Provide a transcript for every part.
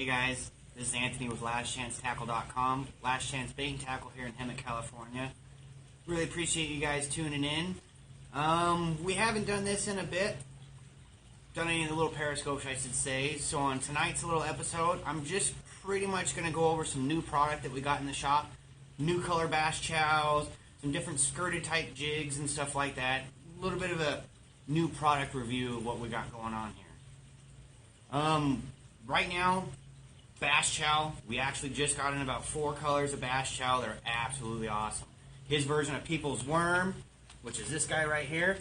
Hey guys, this is Anthony with Tackle.com. Last Chance Bait and Tackle here in Hemet, California. Really appreciate you guys tuning in. We haven't done this in a bit. Done any of the little Periscopes, I should say. So on tonight's little episode, I'm just pretty much going to go over some new product that we got in the shop. New color bass chows, some different skirted type jigs and stuff like that. A little bit of a new product review of what we got going on here. Right now, bass chow, we actually just got in about 4 colors of bass chow. They're absolutely awesome. His version of People's Worm, which is this guy right here.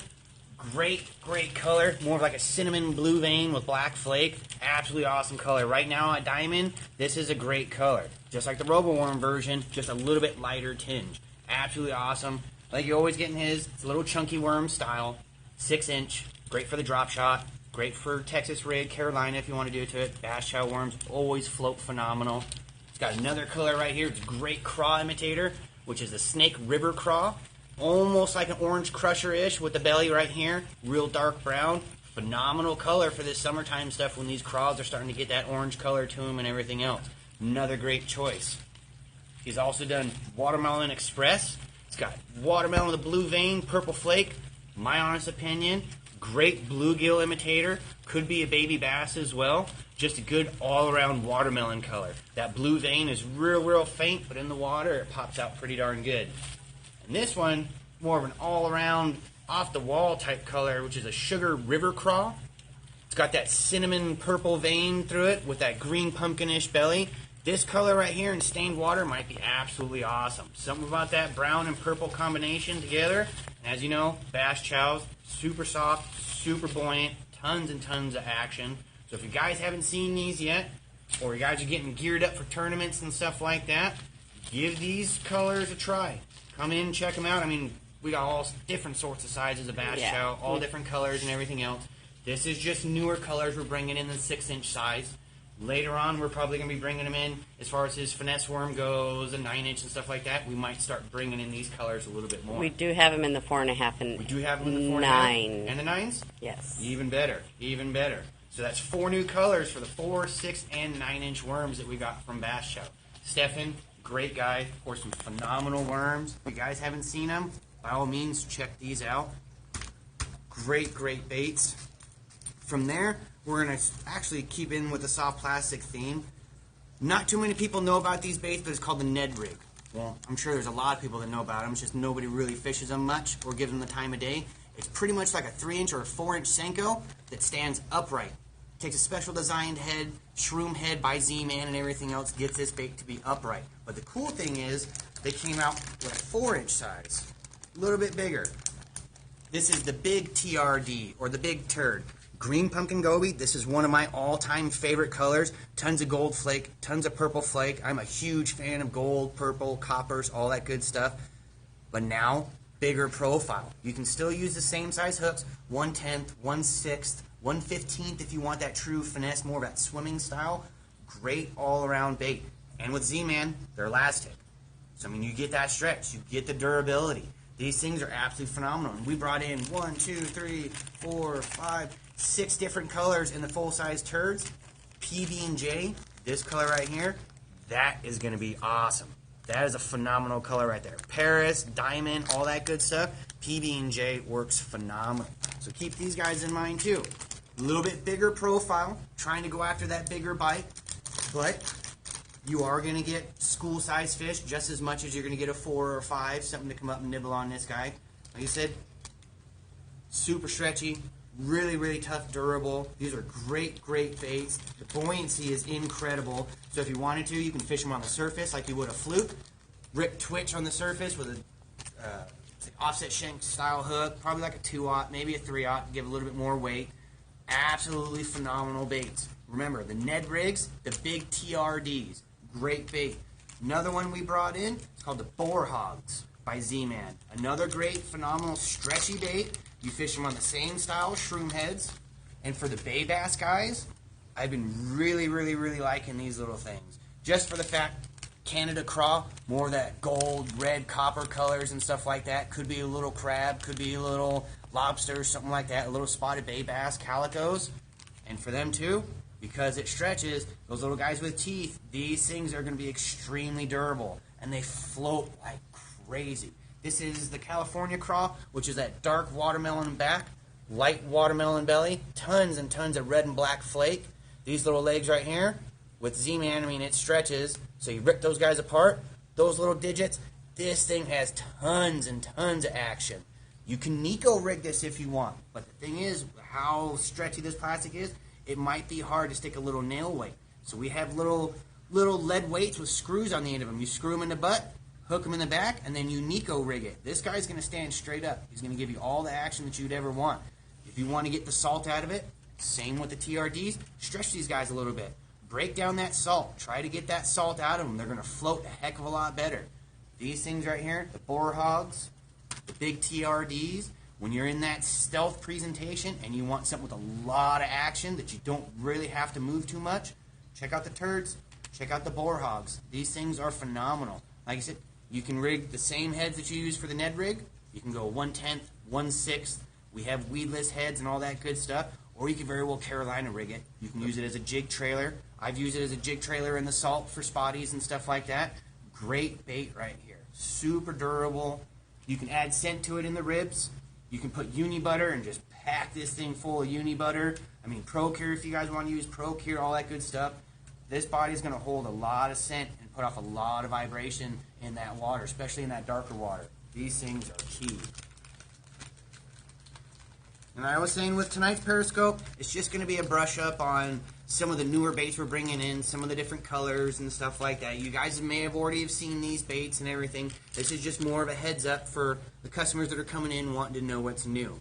Great color. More of like a cinnamon blue vein with black flake. Absolutely awesome color. Right now at Diamond, this is a great color. Just like the Robo Worm version, just a little bit lighter tinge. Absolutely awesome. Like you always get in his, it's a little chunky worm style. 6-inch. Great for the drop shot. Great for Texas rig, Carolina if you want to do it to it. Bass chow worms always float phenomenal. It's got another color right here. It's a great craw imitator, which is the Snake River craw. Almost like an orange crusher-ish with the belly right here. Real dark brown. Phenomenal color for this summertime stuff when these craws are starting to get that orange color to them and everything else. Another great choice. He's also done Watermelon Express. It's got watermelon with a blue vein, purple flake. My honest opinion, great bluegill imitator. Could be a baby bass as well. Just a good all-around watermelon color. That blue vein is real faint, but in the water it pops out pretty darn good. And this one, more of an all-around, off-the-wall type color, which is a Sugar River craw. It's got that cinnamon purple vein through it with that green pumpkinish belly. This color right here in stained water might be absolutely awesome. Something about that brown and purple combination together. And as you know, bass chows, super soft, super buoyant, tons and tons of action. So if you guys haven't seen these yet, or you guys are getting geared up for tournaments and stuff like that, give these colors a try. Come in, check them out. I mean, we got all different sorts of sizes of bass chow, all different colors and everything else. This is just newer colors we're bringing in the 6-inch size. Later on, we're probably going to be bringing them in, as far as his finesse worm goes, a 9-inch and stuff like that. We might start bringing in these colors a little bit more. We do have them in the 4.5 and we do have them in the 4.5 9. And the 9s? Yes. Even better. Even better. So that's 4 new colors for the 4, 6, and 9-inch worms that we got from Bass Chow. Stefan, great guy. Of course, some phenomenal worms. If you guys haven't seen them, by all means, check these out. Great baits. From there, we're going to actually keep in with the soft plastic theme. Not too many people know about these baits, but it's called the Ned Rig. Well, I'm sure there's a lot of people that know about them. It's just nobody really fishes them much or gives them the time of day. It's pretty much like a 3-inch or a 4-inch Senko that stands upright. Takes a special designed head, shroom head by Z-Man and everything else, gets this bait to be upright. But the cool thing is, they came out with a 4-inch size. A little bit bigger. This is the big TRD, or the big turd. Green pumpkin goby, this is one of my all-time favorite colors. Tons of gold flake, tons of purple flake. I'm a huge fan of gold, purple, coppers, all that good stuff. But now, bigger profile. You can still use the same size hooks, 1/10, 1/6, 1/15 if you want that true finesse, more of that swimming style. Great all-around bait. And with Z-Man, they're elastic. So, I mean, you get that stretch. You get the durability. These things are absolutely phenomenal. And we brought in 1, 2, 3, 4, 5, 6 different colors in the full-size turds. PB&J, this color right here, that is going to be awesome. That is a phenomenal color right there. Paris, Diamond, all that good stuff. PB&J works phenomenal. So keep these guys in mind too. A little bit bigger profile, trying to go after that bigger bite, but you are going to get school-sized fish just as much as you're going to get a 4 or 5, something to come up and nibble on this guy. Like I said, super stretchy, really tough, durable. These are great baits. The buoyancy is incredible. So if you wanted to, you can fish them on the surface like you would a fluke. Rip twitch on the surface with a offset shank style hook, probably like a 2-aught, maybe a 3-aught, give a little bit more weight. Absolutely phenomenal baits. Remember, the Ned Rigs, the big TRDs, great bait. Another one we brought in, it's called the Boar Hogs by Z-Man. Another great, phenomenal, stretchy bait. You fish them on the same style, shroom heads. And for the bay bass guys, I've been really liking these little things. Just for the fact, Canada craw, more of that gold, red, copper colors and stuff like that. Could be a little crab, could be a little lobster, something like that. A little spotted bay bass, calicos. And for them too, Because it stretches, those little guys with teeth, these things are going to be extremely durable, and they float like crazy. This is the California craw, which is that dark watermelon back, light watermelon belly, tons and tons of red and black flake. These little legs right here, with Z-Man, I mean, it stretches, so you rip those guys apart, those little digits, this thing has tons and tons of action. You can Nico rig this if you want, but the thing is, how stretchy this plastic is, it might be hard to stick a little nail weight. So we have little lead weights with screws on the end of them. You screw them in the butt, hook them in the back, and then you Nico rig it. This guy's going to stand straight up. He's going to give you all the action that you'd ever want. If you want to get the salt out of it, same with the TRDs, stretch these guys a little bit. Break down that salt. Try to get that salt out of them. They're going to float a heck of a lot better. These things right here, the boar hogs, the big TRDs, when you're in that stealth presentation and you want something with a lot of action that you don't really have to move too much, check out the turds, check out the boar hogs. These things are phenomenal. Like I said, you can rig the same heads that you use for the Ned rig. You can go 1/10, 1/6. We have weedless heads and all that good stuff. Or you can very well Carolina rig it. You can use it as a jig trailer. I've used it as a jig trailer in the salt for spotties and stuff like that. Great bait right here. Super durable. You can add scent to it in the ribs. You can put uni butter and just pack this thing full of uni butter. I mean, Pro-Cure if you guys want to use Pro-Cure, all that good stuff. This body is going to hold a lot of scent and put off a lot of vibration in that water, especially in that darker water. These things are key. And I was saying with tonight's Periscope, it's just going to be a brush up on some of the newer baits we're bringing in, some of the different colors and stuff like that. You guys may have already have seen these baits and everything. This is just more of a heads up for the customers that are coming in wanting to know what's new.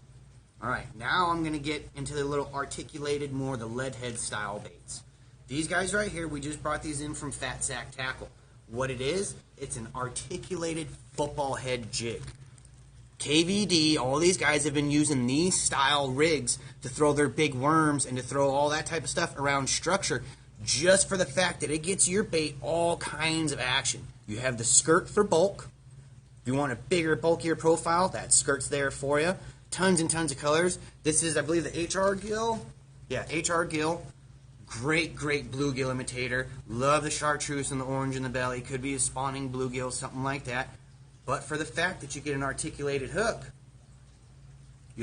Alright, now I'm going to get into the little articulated, more the lead head style baits. These guys right here, we just brought these in from Fat Sack Tackle. What it is, it's an articulated football head jig. KVD, all these guys have been using these style rigs to throw their big worms and to throw all that type of stuff around structure just for the fact that it gets your bait all kinds of action. You have the skirt for bulk. If you want a bigger, bulkier profile, that skirt's there for you. Tons and tons of colors. This is, I believe, the HR Gill. Yeah, HR Gill. Great, great bluegill imitator. Love the chartreuse and the orange in the belly. Could be a spawning bluegill, something like that. But for the fact that you get an articulated hook,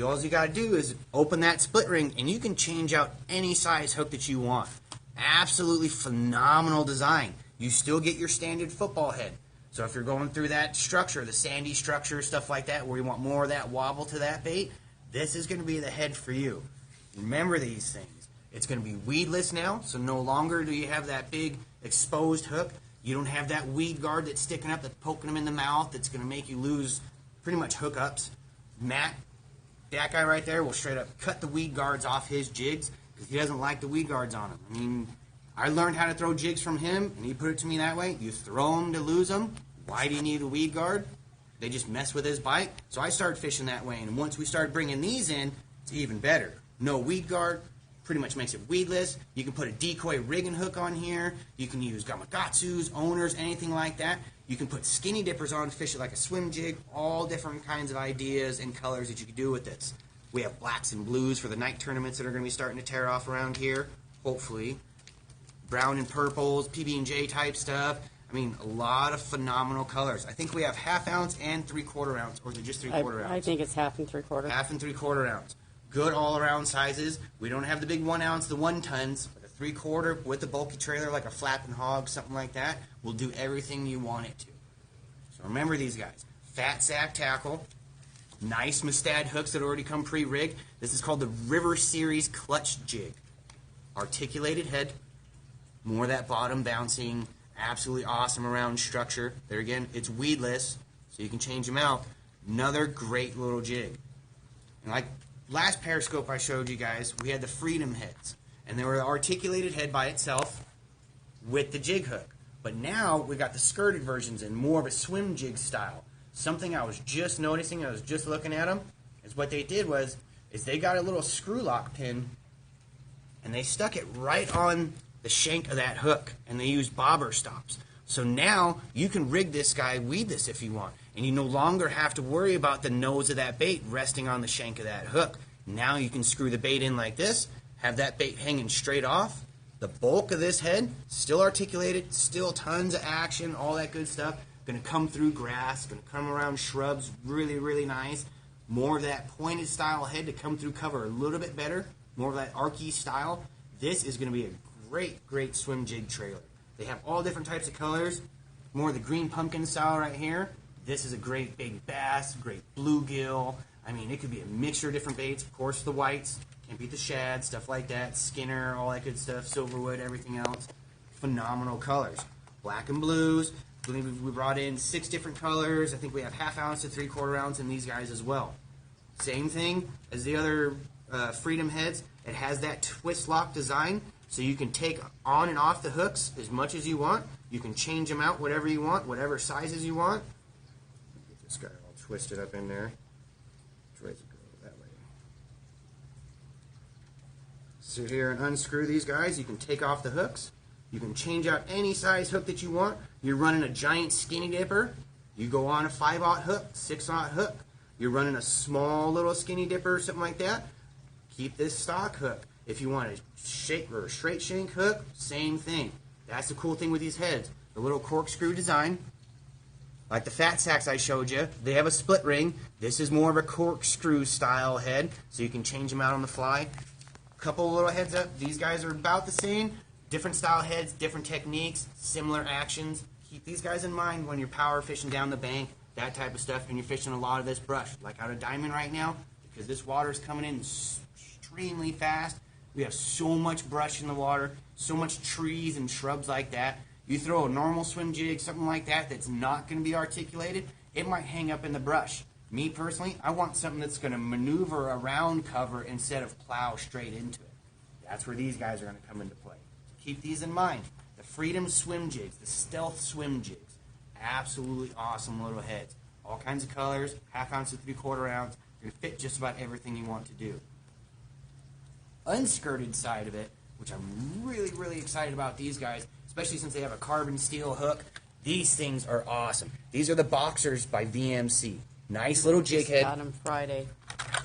all you got to do is open that split ring and you can change out any size hook that you want. Absolutely phenomenal design. You still get your standard football head. So if you're going through that structure, the sandy structure, stuff like that, where you want more of that wobble to that bait, this is going to be the head for you. Remember these things. It's going to be weedless now, so no longer do you have that big exposed hook. You don't have that weed guard that's sticking up, that's poking them in the mouth, that's going to make you lose pretty much hookups. Matt, that guy right there, will straight up cut the weed guards off his jigs because he doesn't like the weed guards on him. I mean, I learned how to throw jigs from him, and he put it to me that way. You throw them to lose them. Why do you need a weed guard? They just mess with his bite. So I started fishing that way, and once we started bringing these in, it's even better. No weed guard. Pretty much makes it weedless. You can put a decoy rigging hook on here. You can use Gamakatsus, owners, anything like that. You can put skinny dippers on to fish it like a swim jig. All different kinds of ideas and colors that you can do with this. We have blacks and blues for the night tournaments that are going to be starting to tear off around here, hopefully. Brown and purples, PB&J type stuff. I mean, a lot of phenomenal colors. I think we have 1/2 ounce and 3/4 ounce, or is it just 3/4 ounce? I think it's 1/2 and 3/4. 1/2 and 3/4 ounce. Good all-around sizes. We don't have the big 1 ounce, the 1 tons, but a 3/4 with a bulky trailer like a flapping hog, something like that, will do everything you want it to. So remember these guys. Fat Sack Tackle. Nice Mustad hooks that already come pre-rigged. This is called the River Series Clutch Jig. Articulated head. More of that bottom bouncing. Absolutely awesome around structure. There again, it's weedless, so you can change them out. Another great little jig. And like last Periscope I showed you guys, we had the Freedom heads, and they were the articulated head by itself with the jig hook. But now we got the skirted versions in more of a swim jig style. Something I was just noticing, I was just looking at them, is what they did is they got a little screw lock pin and they stuck it right on the shank of that hook, and they used bobber stops. So now you can rig this guy weedless if you want, and you no longer have to worry about the nose of that bait resting on the shank of that hook. Now you can screw the bait in like this, have that bait hanging straight off, The bulk of this head, still articulated, still tons of action, all that good stuff. Going to come through grass, going to come around shrubs, really, really nice. More of that pointed style head to come through cover a little bit better. More of that archy style. This is going to be a great, great swim jig trailer. They have all different types of colors. More of the green pumpkin style right here. This is a great big bass, great bluegill. I mean, it could be a mixture of different baits. Of course, the whites. Can't beat the shad, stuff like that. Skinner, all that good stuff. Silverwood, everything else. Phenomenal colors. Black and blues. I believe we brought in 6 different colors. I think we have 1/2 ounce to 3/4 ounce in these guys as well. Same thing as the other Freedom heads. It has that twist lock design, so you can take on and off the hooks as much as you want. You can change them out whatever you want, whatever sizes you want. Get this guy all twisted up in there. Try to go that way. Sit here and unscrew these guys. You can take off the hooks. You can change out any size hook that you want. You're running a giant skinny dipper. You go on a 5/0 hook, 6/0 hook. You're running a small little skinny dipper or something like that. Keep this stock hook. If you want a shake or a straight shank hook, same thing. That's the cool thing with these heads. The little corkscrew design. Like the fat sacks I showed you, they have a split ring. This is more of a corkscrew style head, so you can change them out on the fly. Couple little heads up. These guys are about the same. Different style heads, different techniques, similar actions. Keep these guys in mind when you're power fishing down the bank, that type of stuff, and you're fishing a lot of this brush. Like out of Diamond right now, because this water is coming in extremely fast. We have so much brush in the water, so much trees and shrubs like that. You throw a normal swim jig, something like that, that's not going to be articulated, it might hang up in the brush. Me personally, I want something that's going to maneuver around cover instead of plow straight into it. That's where these guys are going to come into play. Keep these in mind. The Freedom swim jigs, the stealth swim jigs, absolutely awesome little heads. All kinds of colors, 1/2 ounce to 3/4 ounce. They're going to fit just about everything you want to do. Unskirted side of it, which I'm really, really excited about these guys, especially since they have a carbon steel hook. These things are awesome. These are the Boxers by VMC. Nice little jig head. Got them Friday.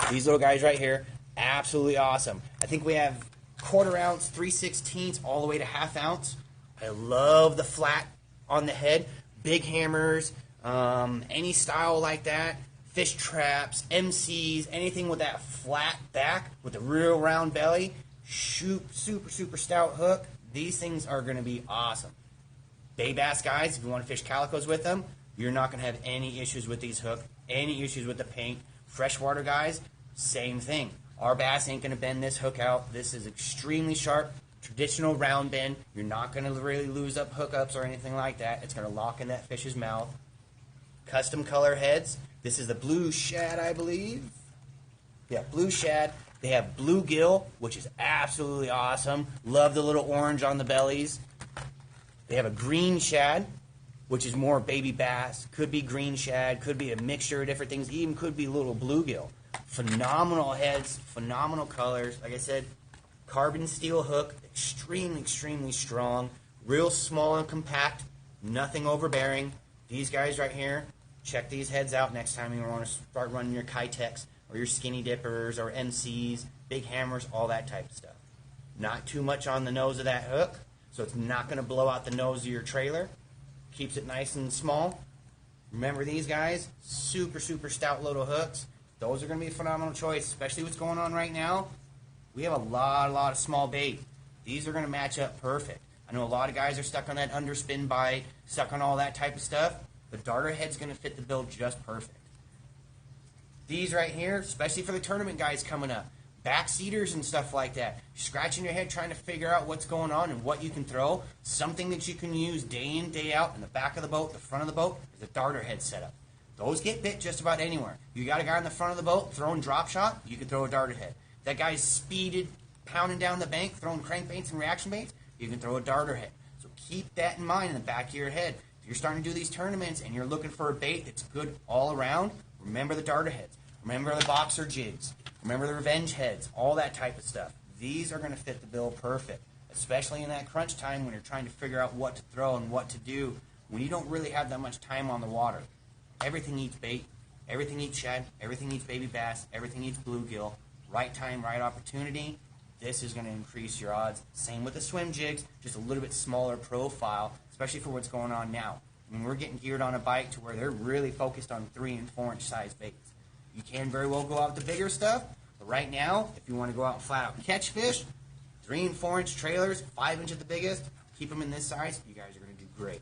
These little guys right here, absolutely awesome. I think we have 1/4 ounce, 3/16, all the way to 1/2 ounce. I love the flat on the head. Big hammers, any style like that. Fish traps, MCs, anything with that flat back with a real round belly. Super, super stout hook. These things are going to be awesome. Bay bass guys, if you want to fish calicos with them, you're not going to have any issues with these hooks, any issues with the paint. Freshwater guys, same thing. Our bass ain't going to bend this hook out. This is extremely sharp, traditional round bend. You're not going to really lose up hookups or anything like that. It's going to lock in that fish's mouth. Custom color heads. This is the blue shad, I believe. Yeah, blue shad. They have bluegill, which is absolutely awesome. Love the little orange on the bellies. They have a green shad, which is more baby bass. Could be green shad, could be a mixture of different things, even could be little bluegill. Phenomenal heads, phenomenal colors. Like I said, carbon steel hook, extremely, extremely strong. Real small and compact, nothing overbearing. These guys right here, check these heads out next time you want to start running your Kitex or your skinny dippers or MCs, big hammers, all that type of stuff. Not too much on the nose of that hook, so it's not going to blow out the nose of your trailer. Keeps it nice and small. Remember these guys, super, super stout little hooks. Those are going to be a phenomenal choice, especially what's going on right now. We have a lot of small bait. These are going to match up perfect. I know a lot of guys are stuck on that underspin bite, stuck on all that type of stuff. The darter head's going to fit the bill just perfect. These right here, especially for the tournament guys coming up, backseaters and stuff like that, scratching your head trying to figure out what's going on and what you can throw, something that you can use day in, day out in the back of the boat, the front of the boat, is a darter head setup. Those get bit just about anywhere. You got a guy in the front of the boat throwing drop shot, you can throw a darter head. That guy's speeded, pounding down the bank, throwing crankbaits and reaction baits, you can throw a darter head. So keep that in mind in the back of your head. If you're starting to do these tournaments and you're looking for a bait that's good all around, remember the darter heads. Remember the boxer jigs. Remember the revenge heads. All that type of stuff. These are going to fit the bill perfect, especially in that crunch time when you're trying to figure out what to throw and what to do when you don't really have that much time on the water. Everything eats bait. Everything eats shad. Everything eats baby bass. Everything eats bluegill. Right time, right opportunity. this is going to increase your odds. Same with the swim jigs, just a little bit smaller profile, especially for what's going on now. I mean, we're getting geared on a bite to where they're really focused on 3 and 4 inch size baits. You can very well go out with the bigger stuff, but right now, if you want to go out and flat out catch fish, 3 and 4 inch trailers, 5 inch at the biggest, keep them in this size, you guys are going to do great.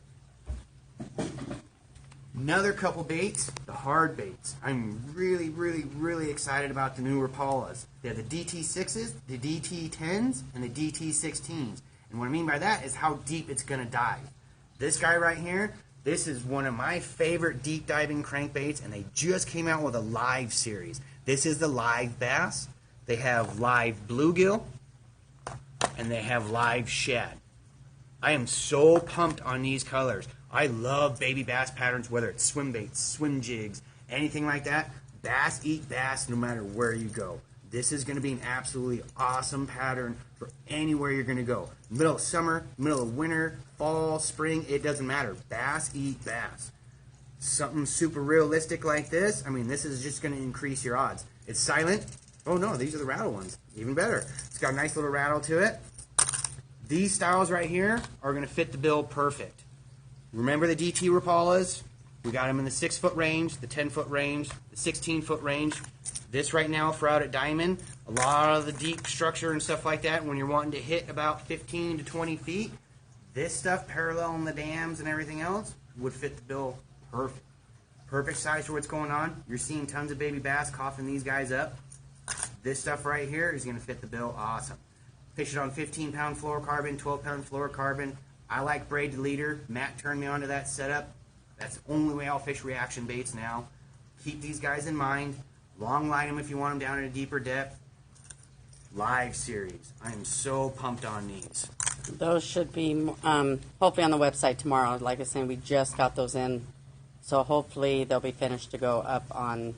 Another couple baits, the hard baits. I'm really, really, really excited about the new Rapalas. They have the DT6s, the DT10s, and the DT16s. And what I mean by that is how deep it's going to dive. This guy right here, this is one of my favorite deep diving crankbaits, and they just came out with a live series. This is the live bass. They have live bluegill, and they have live shad. I am so pumped on these colors. I love baby bass patterns, whether it's swim baits, swim jigs, anything like that. Bass eat bass no matter where you go. This is going to be an absolutely awesome pattern for anywhere you're going to go. Middle of summer, middle of winter, fall, spring, it doesn't matter. Bass eat bass. Something super realistic like this, I mean, this is just going to increase your odds. It's silent. Oh no, these are the rattle ones. Even better. It's got a nice little rattle to it. These styles right here are going to fit the bill perfect. Remember the DT Rapalas? We got them in the 6-foot range, the 10-foot range, the 16-foot range. This right now for out at Diamond, a lot of the deep structure and stuff like that, when you're wanting to hit about 15 to 20 feet, this stuff paralleling the dams and everything else would fit the bill perfect. Perfect size for what's going on. You're seeing tons of baby bass coughing these guys up. This stuff right here is going to fit the bill awesome. Fish it on 15-pound fluorocarbon, 12-pound fluorocarbon. I like braid to leader. Matt turned me onto that setup. That's the only way I'll fish reaction baits now. Keep these guys in mind. Long line them if you want them down at a deeper depth. Live series. I am so pumped on these. Those should be hopefully on the website tomorrow. Like I said, we just got those in, so hopefully they'll be finished to go up on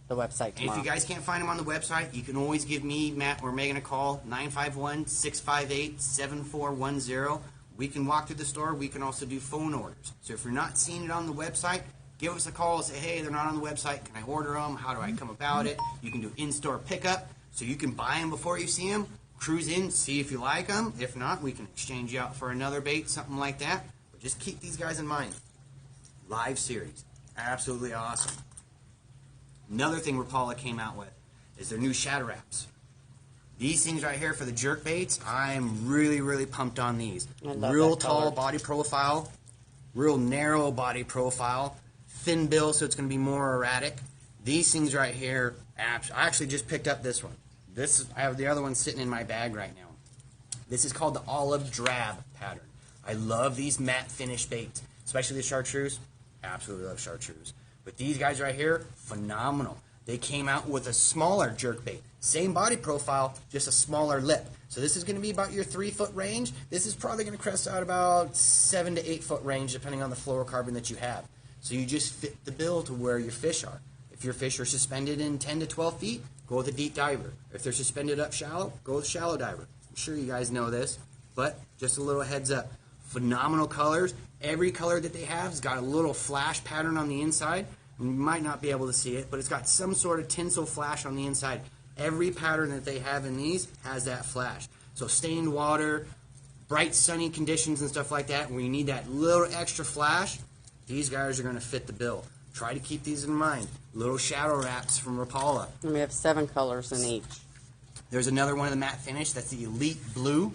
the website tomorrow. And if you guys can't find them on the website, you can always give me, Matt, or Megan a call, 951-658-7410. We can walk through the store. We can also do phone orders. So if you're not seeing it on the website, give us a call and say, hey, they're not on the website. Can I order them? How do I come about it? You can do in-store pickup. So you can buy them before you see them, cruise in, see if you like them. If not, we can exchange you out for another bait, something like that. But just keep these guys in mind. Live series. Absolutely awesome. Another thing Rapala came out with is their new shadow wraps. These things right here for the jerk baits, I'm really, really pumped on these. Real tall body profile, real narrow body profile, thin bill, so it's going to be more erratic. These things right here, I actually just picked up this one. I have the other one sitting in my bag right now. This is called the olive drab pattern. I love these matte finish baits, especially the chartreuse. Absolutely love chartreuse. But these guys right here, phenomenal. They came out with a smaller jerkbait. Same body profile, just a smaller lip. So this is going to be about your 3-foot range. This is probably going to crest out about 7 to 8-foot range, depending on the fluorocarbon that you have. So you just fit the bill to where your fish are. If your fish are suspended in 10 to 12 feet, go with a deep diver. If they're suspended up shallow, go with a shallow diver. I'm sure you guys know this, but just a little heads up. Phenomenal colors. Every color that they have has got a little flash pattern on the inside. You might not be able to see it, but it's got some sort of tinsel flash on the inside. Every pattern that they have in these has that flash. So stained water, bright sunny conditions and stuff like that, where you need that little extra flash, these guys are going to fit the bill. Try to keep these in mind. Little shadow wraps from Rapala. And we have 7 colors in each. There's another one of the matte finish. That's the Elite Blue.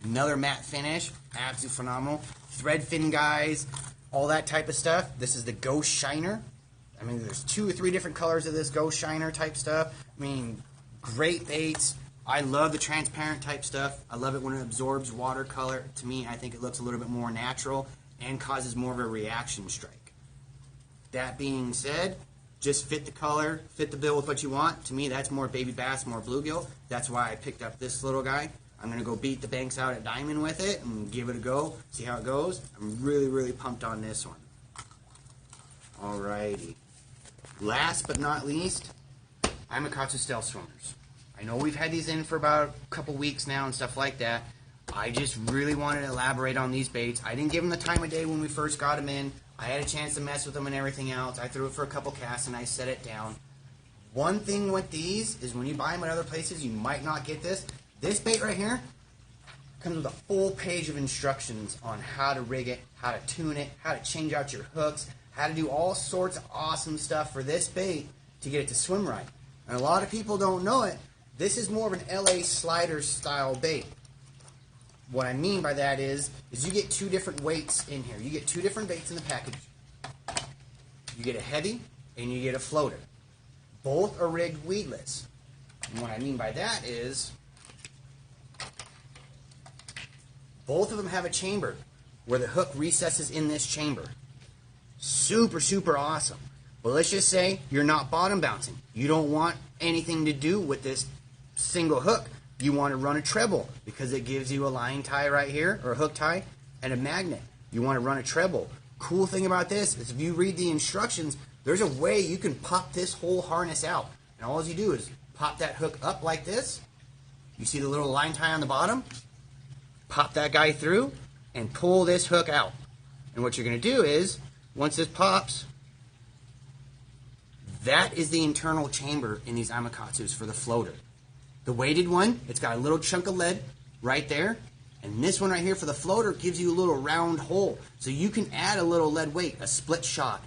Another matte finish. Absolutely phenomenal. Thread fin guys, all that type of stuff. This is the Ghost Shiner. I mean, there's 2 or 3 different colors of this Ghost Shiner type stuff. I mean, great baits. I love the transparent type stuff. I love it when it absorbs watercolor. To me, I think it looks a little bit more natural and causes more of a reaction strike. That being said, just fit the color, fit the bill with what you want. To me, that's more baby bass, more bluegill. That's why I picked up this little guy. I'm going to go beat the banks out at Diamond with it and give it a go, see how it goes. I'm really, really pumped on this one. Alrighty. Last but not least, Amakatsu Stealth Swimmers. I know we've had these in for about a couple weeks now and stuff like that. I just really wanted to elaborate on these baits. I didn't give them the time of day when we first got them in. I had a chance to mess with them and everything else. I threw it for a couple casts and I set it down. One thing with these is when you buy them at other places, you might not get this. This bait right here comes with a full page of instructions on how to rig it, how to tune it, how to change out your hooks, how to do all sorts of awesome stuff for this bait to get it to swim right. And a lot of people don't know it. This is more of an LA slider style bait. What I mean by that is you get two different weights in here. You get two different baits in the package. You get a heavy and you get a floater. Both are rigged weedless. And what I mean by that is both of them have a chamber where the hook recesses in this chamber. Super, super awesome. But let's just say you're not bottom bouncing. You don't want anything to do with this single hook. You want to run a treble because it gives you a line tie right here, or a hook tie, and a magnet. You want to run a treble. Cool thing about this is if you read the instructions, there's a way you can pop this whole harness out. And all you do is pop that hook up like this. You see the little line tie on the bottom? Pop that guy through and pull this hook out. And what you're going to do is, once this pops, that is the internal chamber in these Amakatsus for the floater. The weighted one, it's got a little chunk of lead right there. And this one right here for the floater gives you a little round hole. So you can add a little lead weight, a split shot,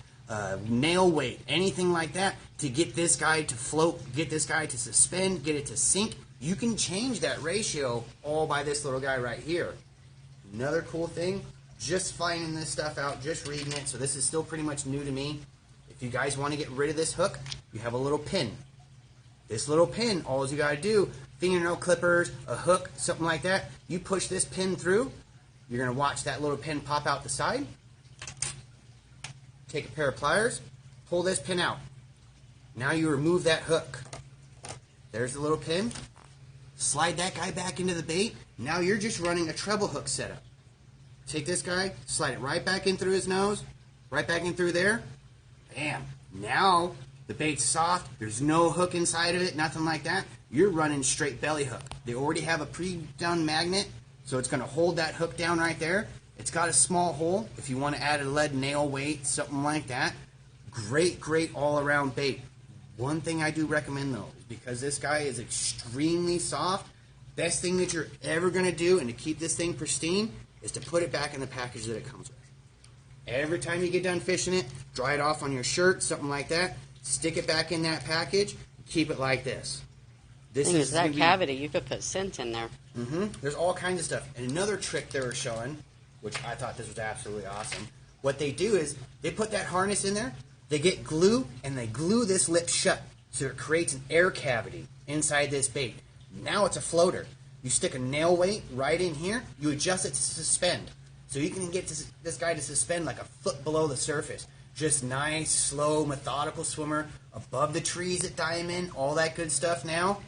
nail weight, anything like that to get this guy to float, get this guy to suspend, get it to sink. You can change that ratio all by this little guy right here. Another cool thing, just finding this stuff out, just reading it. So this is still pretty much new to me. If you guys want to get rid of this hook, you have a little pin. This little pin, all you got to do, fingernail clippers, a hook, something like that, you push this pin through, you're going to watch that little pin pop out the side. Take a pair of pliers, pull this pin out. Now you remove that hook. There's the little pin. Slide that guy back into the bait. Now you're just running a treble hook setup. Take this guy, slide it right back in through his nose, right back in through there. Bam. Now the bait's soft. There's no hook inside of it, nothing like that. You're running straight belly hook. They already have a pre-done magnet, so it's going to hold that hook down right there. It's got a small hole if you want to add a lead nail weight, something like that. Great, great all-around bait. One thing I do recommend, though, is because this guy is extremely soft, best thing that you're ever going to do, and to keep this thing pristine, is to put it back in the package that it comes with. Every time you get done fishing it, dry it off on your shirt, something like that, stick it back in that package, keep it like this. This is that cavity. You could put scent in there. There's all kinds of stuff. And another trick they were showing, which I thought this was absolutely awesome, what they do is they put that harness in there, they get glue, and they glue this lip shut. So it creates an air cavity inside this bait. Now it's a floater. You stick a nail weight right in here, you adjust it to suspend. So you can get this guy to suspend like a foot below the surface. Just nice, slow, methodical swimmer above the trees at Diamond, all that good stuff now.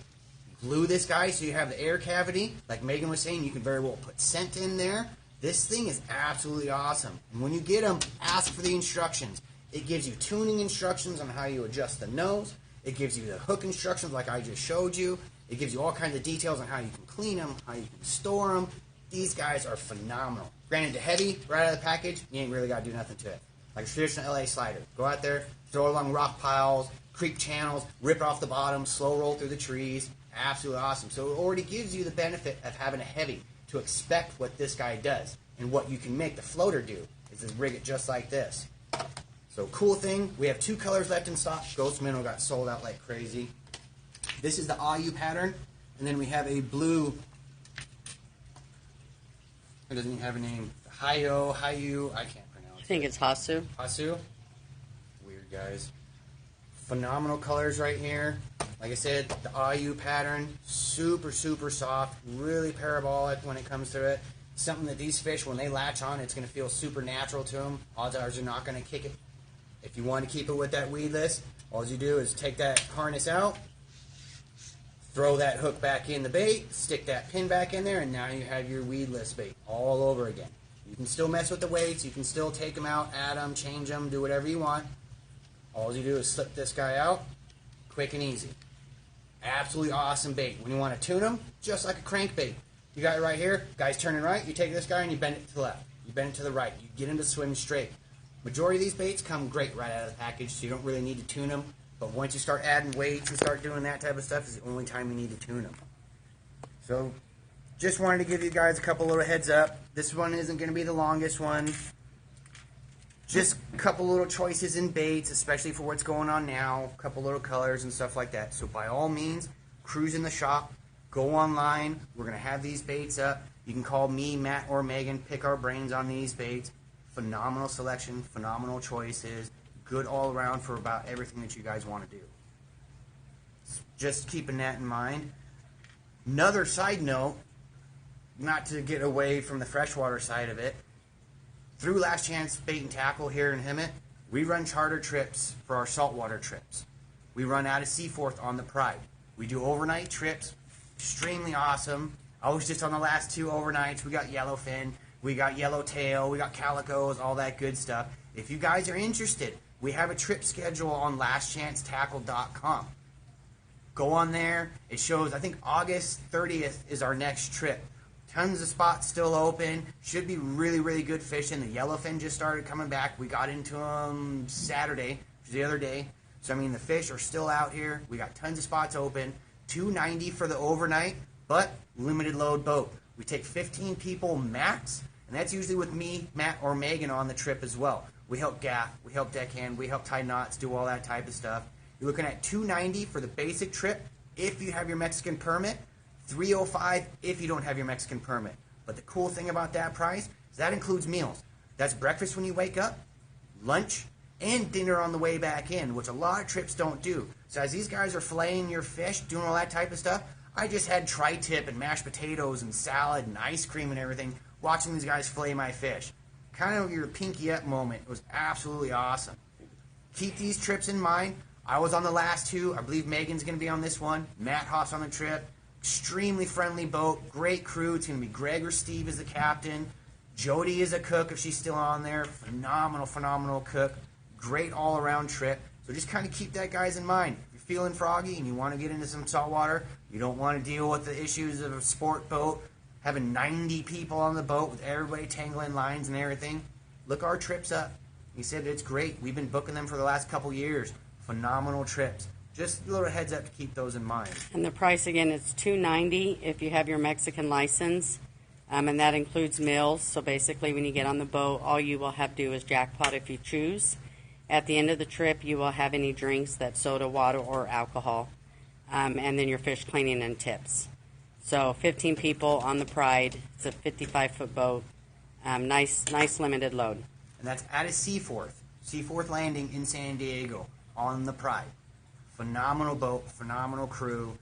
Glue this guy so you have the air cavity. Like Megan was saying, you can very well put scent in there. This thing is absolutely awesome. And when you get them, ask for the instructions. It gives you tuning instructions on how you adjust the nose. It gives you the hook instructions like I just showed you. It gives you all kinds of details on how you can clean them, how you can store them. These guys are phenomenal. Granted, the heavy, right out of the package, you ain't really got to do nothing to it. Like a traditional LA slider. Go out there, throw it along rock piles, creek channels, rip it off the bottom, slow roll through the trees. Absolutely awesome. So it already gives you the benefit of having a heavy to expect what this guy does. And what you can make the floater do is to rig it just like this. So cool thing, we have two colors left in stock. Ghost Minnow got sold out like crazy. This is the Ayu pattern. And then we have a blue, it doesn't even have a name. Hayu, I can't pronounce it. I think it's Hasu. Hasu? Weird guys. Phenomenal colors right here. Like I said, the Ayu pattern, super, super soft, really parabolic when it comes to it. Something that these fish, when they latch on, it's going to feel super natural to them. Odds are you're not going to kick it. If you want to keep it with that weedless, all you do is take that harness out, throw that hook back in the bait, stick that pin back in there, and now you have your weedless bait all over again. You can still mess with the weights. You can still take them out, add them, change them, do whatever you want. All you do is slip this guy out, quick and easy. Absolutely awesome bait. When you want to tune them, just like a crankbait. You got it right here, guy's turning right, you take this guy and you bend it to the left. You bend it to the right. You get him to swim straight. Majority of these baits come great right out of the package, so you don't really need to tune them. But once you start adding weights and start doing that type of stuff, is the only time you need to tune them. So just wanted to give you guys a couple little heads up. This one isn't going to be the longest one. Just a couple little choices in baits, especially for what's going on now. A couple little colors and stuff like that. So by all means, cruise in the shop. Go online. We're going to have these baits up. You can call me, Matt, or Megan. Pick our brains on these baits. Phenomenal selection, phenomenal choices. Good all around for about everything that you guys want to do. Just keeping that in mind. Another side note, not to get away from the freshwater side of it, through Last Chance Bait and Tackle here in Hemet, we run charter trips for our saltwater trips. We run out of Seaforth on the Pride. We do overnight trips, extremely awesome. I was just on the last 2 overnights. We got yellowfin, we got yellowtail, we got calicos, all that good stuff. If you guys are interested, we have a trip schedule on Tackle.com. Go on there. It shows, I think August 30th is our next trip. Tons of spots still open. Should be really, really good fishing. The yellowfin just started coming back. We got into them Saturday, which is the other day. So, I mean, the fish are still out here. We got tons of spots open. $290 for the overnight, but limited load boat. We take 15 people max, and that's usually with me, Matt, or Megan on the trip as well. We help gaff, we help deckhand, we help tie knots, do all that type of stuff. You're looking at $290 for the basic trip if you have your Mexican permit, $305 if you don't have your Mexican permit. But the cool thing about that price is that includes meals. That's breakfast when you wake up, lunch, and dinner on the way back in, which a lot of trips don't do. So as these guys are filleting your fish, doing all that type of stuff, I just had tri-tip and mashed potatoes and salad and ice cream and everything watching these guys fillet my fish. Kind of your pinky up moment. It was absolutely awesome. Keep these trips in mind. I was on the last 2. I believe Megan's going to be on this one. Matt hops on the trip. Extremely friendly boat. Great crew. It's going to be Greg or Steve as the captain. Jody is a cook if she's still on there. Phenomenal, phenomenal cook. Great all-around trip. So just kind of keep that, guys, in mind. If you're feeling froggy and you want to get into some saltwater, you don't want to deal with the issues of a sport boat, having 90 people on the boat with everybody tangling lines and everything, look our trips up. He said it's great. We've been booking them for the last couple years. Phenomenal trips. Just a little heads up to keep those in mind. And the price again is $290 if you have your Mexican license, and that includes meals. So basically, when you get on the boat, all you will have to do is jackpot if you choose. At the end of the trip, you will have any drinks, that's soda, water, or alcohol, and then your fish cleaning and tips. So 15 people on the Pride. It's a 55-foot boat. Nice limited load. And that's out of Seaforth. Seaforth Landing in San Diego on the Pride. Phenomenal boat, phenomenal crew.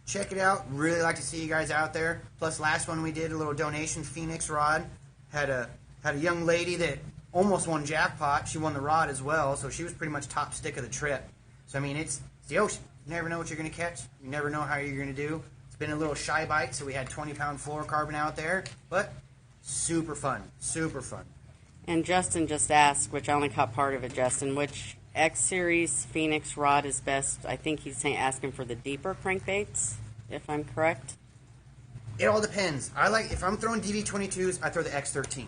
Check it out. Really like to see you guys out there. Plus, last one we did, a little donation Phoenix rod. Had a young lady that almost won jackpot. She won the rod as well, so she was pretty much top stick of the trip. So, I mean, it's the ocean. You never know what you're going to catch. You never know how you're going to do. It's been a little shy bite, so we had 20-pound fluorocarbon out there, but super fun, super fun. And Justin just asked, which I only caught part of it, Justin, which X-Series Phoenix rod is best. I think he's asking for the deeper crankbaits, if I'm correct. It all depends. If I'm throwing DD22s, I throw the X13.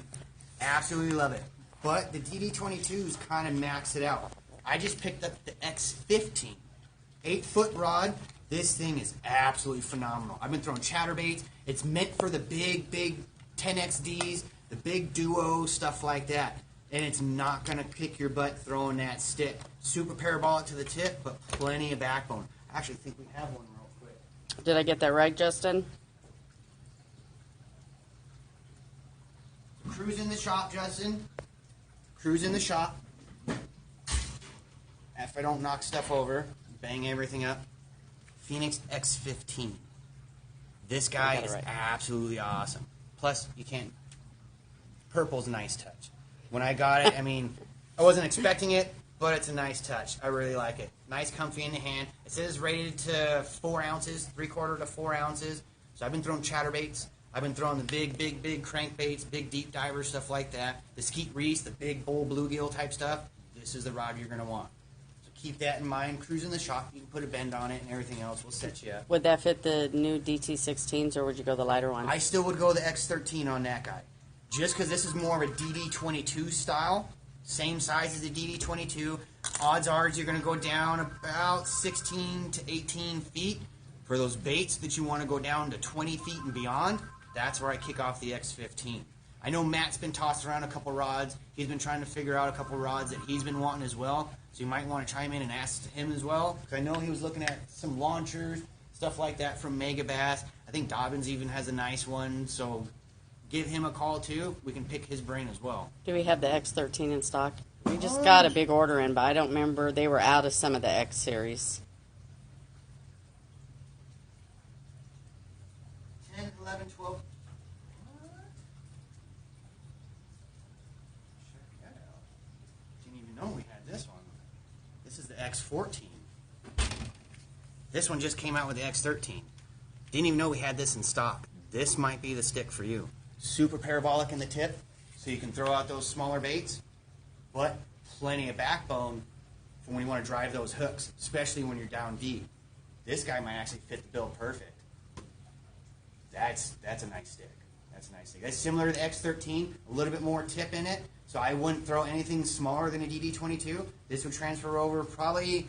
Absolutely love it. But the DD22s kind of max it out. I just picked up the X15. 8-foot rod. This thing is absolutely phenomenal. I've been throwing chatterbaits. It's meant for the big 10XDs, the big duos, stuff like that. And it's not going to kick your butt throwing that stick. Super parabolic to the tip, but plenty of backbone. I actually think we have one real quick. Did I get that right, Justin? Cruise in the shop, Justin. Cruise in the shop. If I don't knock stuff over, bang everything up. Phoenix X15. This guy is absolutely awesome. Plus, you can't. Purple's a nice touch. When I got it, I mean, I wasn't expecting it, but it's a nice touch. I really like it. Nice, comfy in the hand. It says rated to 4 ounces, 3/4 to 4 ounces. So I've been throwing chatterbaits. I've been throwing the big crankbaits, big deep divers, stuff like that. The skeet reefs, the big bull bluegill type stuff. This is the rod you're going to want. So keep that in mind. Cruise in the shop. You can put a bend on it and everything else will set you up. Would that fit the new DT16s, or would you go the lighter one? I still would go the X13 on that guy. Just because this is more of a DD22 style, same size as the DD22, odds are you're going to go down about 16 to 18 feet. For those baits that you want to go down to 20 feet and beyond, that's where I kick off the X15. I know Matt's been tossing around a couple rods. He's been trying to figure out a couple rods that he's been wanting as well. So you might want to chime in and ask him as well. Because I know he was looking at some launchers, stuff like that from Mega Bass. I think Dobbins even has a nice one. So give him a call too. We can pick his brain as well. Do we have the X13 in stock? We just got a big order in, but I don't remember. They were out of some of the X series. 10, 11, 12. Check that out. Didn't even know we had this one. This is the X14. This one just came out with the X13. Didn't even know we had this in stock. This might be the stick for you. Super parabolic in the tip, so you can throw out those smaller baits, but plenty of backbone for when you want to drive those hooks, especially when you're down deep. This guy might actually fit the bill perfect. That's a nice stick. That's a nice stick. That's similar to the X13, a little bit more tip in it, so I wouldn't throw anything smaller than a DD22. This would transfer over probably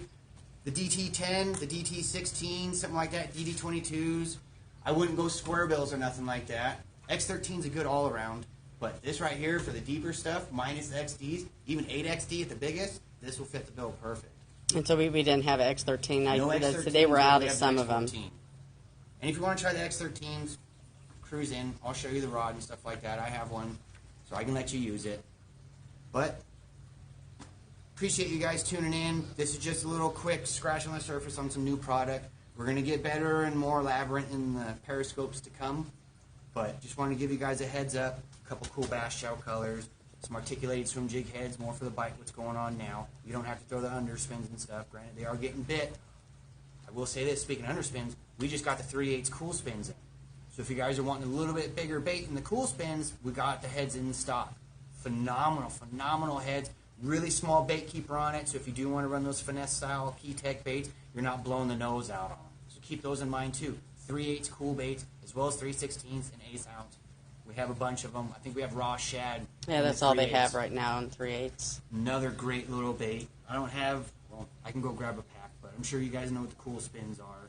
the DT10, the DT16, something like that, DD22s. I wouldn't go square bills or nothing like that. X13's a good all-around, but this right here for the deeper stuff, minus the XDs, even 8XD at the biggest, this will fit the bill perfect. And so we didn't have an X13. No X13s, they were out we of have some the of them. X14. And if you want to try the X13s, cruise in. I'll show you the rod and stuff like that. I have one, so I can let you use it. But appreciate you guys tuning in. This is just a little quick scratch on the surface on some new product. We're going to get better and more elaborate in the periscopes to come. But just wanted to give you guys a heads up. A couple cool bass shell colors. Some articulated swim jig heads, more for the bite, what's going on now. You don't have to throw the underspins and stuff. Granted, they are getting bit. I will say this, speaking of underspins, we just got the 3/8 cool spins in. So if you guys are wanting a little bit bigger bait in the cool spins, we got the heads in stock. Phenomenal, phenomenal heads. Really small bait keeper on it, so if you do want to run those finesse-style key tech baits, you're not blowing the nose out on them. So keep those in mind too. 3/8 cool baits, as well as 3/16 and 1/8 ounce. We have a bunch of them. I think we have raw shad. Yeah, that's all they have right now in 3/8. Another great little bait. I don't have, well, I can go grab a pack, but I'm sure you guys know what the cool spins are.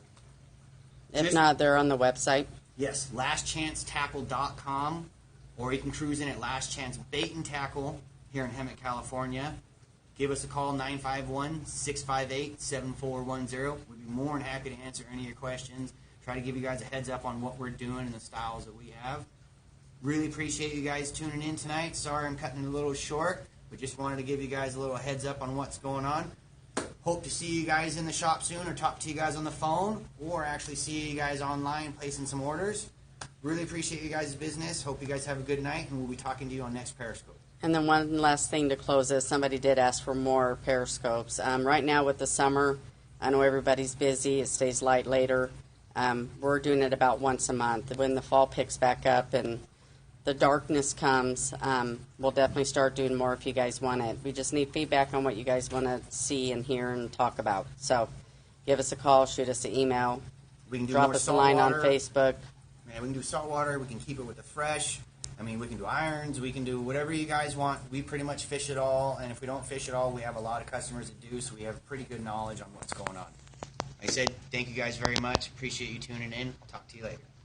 If not, they're on the website. Yes, Tackle.com, or you can cruise in at Last Chance Bait and Tackle here in Hemet, California. Give us a call, 951-658-7410. We'd be more than happy to answer any of your questions. Try to give you guys a heads up on what we're doing and the styles that we have. Really appreciate you guys tuning in tonight. Sorry I'm cutting it a little short, but just wanted to give you guys a little heads up on what's going on. Hope to see you guys in the shop soon, or talk to you guys on the phone, or actually see you guys online placing some orders. Really appreciate you guys' business. Hope you guys have a good night, and we'll be talking to you on next Periscope. And then one last thing to close this, somebody did ask for more periscopes. Right now with the summer, I know everybody's busy. It stays light later. We're doing it about once a month. When the fall picks back up and the darkness comes, we'll definitely start doing more if you guys want it. We just need feedback on what you guys want to see and hear and talk about. So give us a call, shoot us an email, We can do drop more us a line on saltwater. Facebook. Man, we can do saltwater. We can keep it with the fresh. I mean, we can do irons. We can do whatever you guys want. We pretty much fish it all. And if we don't fish it all, we have a lot of customers that do. So we have pretty good knowledge on what's going on. Like I said, thank you guys very much. Appreciate you tuning in. Talk to you later.